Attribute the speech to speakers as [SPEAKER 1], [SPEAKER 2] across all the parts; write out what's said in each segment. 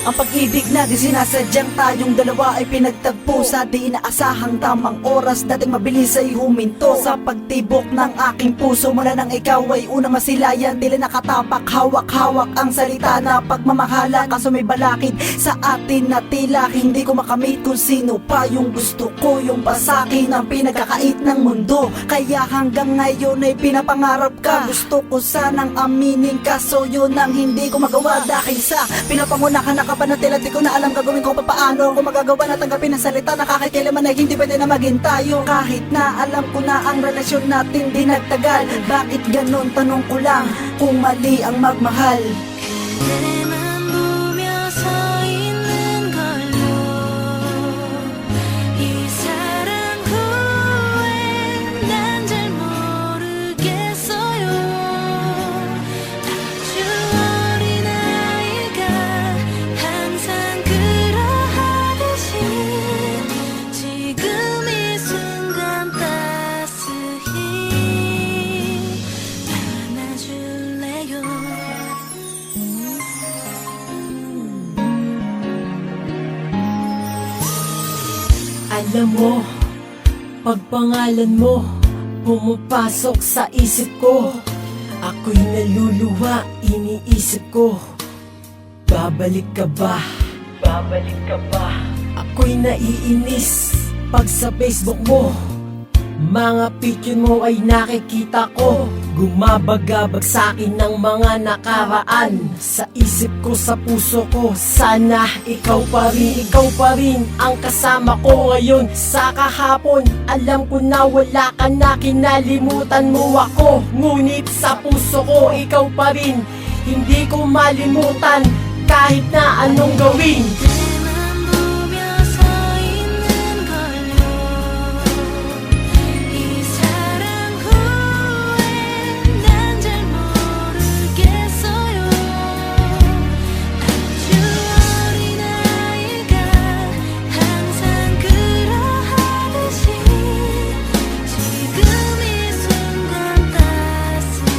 [SPEAKER 1] Ang pag-ibig na di sinasadyang tayong dalawa ay pinagtagpo sa di inaasahang tamang oras. Dating mabilis ay huminto sa pagtibok ng aking puso. Mula nang ikaw ay unang masilayan, tila nakatapak, hawak-hawak ang salita na pagmamahala. Kaso may balakid sa atin na tila hindi ko makamit kung sino pa yung gusto ko. Yung pasakin ang pinagkakait ng mundo, kaya hanggang ngayon ay pinapangarap ka. Gusto ko sanang aminin, kaso yun ang hindi ko magawa. Dahil sa pinapangunahan na kapanatila, di ko na alam gagawin ko paano. Kung magagawa na tanggapin ang salita na kakailanman ay hindi pwede na maging tayo. Kahit na alam ko na ang relasyon natin di nagtagal, bakit ganon, tanong ko lang, kung mali ang magmahal.
[SPEAKER 2] 그대만 보며 서 있는 걸로 이 사랑 후에 난 잘 모르겠어요. 아주 어린 아이가 항상 그러하듯이 지금 이 순간 따스히 안아줄래요.
[SPEAKER 3] Alam mo, pagpangalan mo pumapasok sa isip ko. Ako'y naluluha, iniisip ko, babalik ka ba? Babalik ka ba? Ako'y naiinis pag sa Facebook mo mga picture mo ay nakikita ko. Gumabagabag sa'kin ng mga nakaraan. Sa isip ko, sa puso ko, sana ikaw pa rin ang kasama ko ngayon. Sa kahapon, alam ko na wala ka na, kinalimutan mo ako. Ngunit sa puso ko, ikaw pa rin, hindi ko malimutan kahit na anong gawin.
[SPEAKER 2] 그대만 보며 서 있는 걸로 이 사랑 후에 난 잘 모르겠어요. 아주 어린 아이가 항상 그러하듯이 지금 이 순간 따스히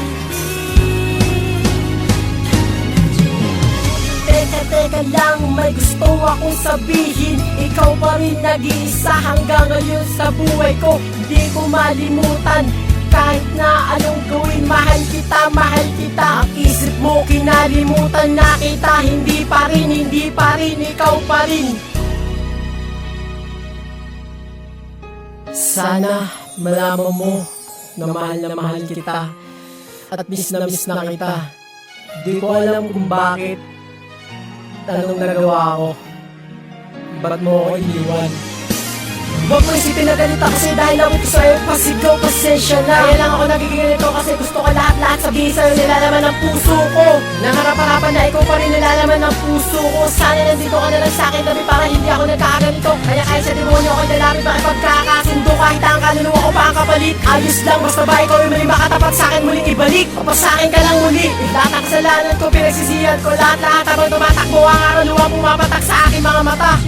[SPEAKER 3] Teka lang, may gusto akong sabihin. Ikaw pa rin nag-iisa hanggang ngayon sa buhay ko. Hindi ko malimutan kahit na anong gawin. Mahal kita, mahal kita. Ang isip mo kinalimutan na kita. Hindi pa rin, ikaw pa rin. Sana malaman mo na mahal kita at miss na kita. Di ko alam kung bakit, anong nagawa ko, ba't mo ako iniwan. Huwag mo isipin na ganito kasi dahil lang ito sa'yo, pasigaw, pasensya na. Kaya lang ako nagiging ganito kasi gusto ko lahat sabihin sa'yo, nilalaman ng puso ko. Nangarap-harapan na ikaw pa rin nilalaman ng puso ko. Sana nandito ka na lang sa'kin tabi para hindi ako nagkakaganito. Kaya kahit sa demonyo ako'y lalapit makipagkakasundo, kahit ang kaluluwa ko pa ang kapalit. Ayos lang, basta ba ikaw ay mali makatapat sa'kin, muling ibalik o sa'kin ka lang muli. Lahat ang kasalanan ko, pinagsisihan ko lahat habang tumatakbo ang araw, luwa pumapatak sa aking mga mata.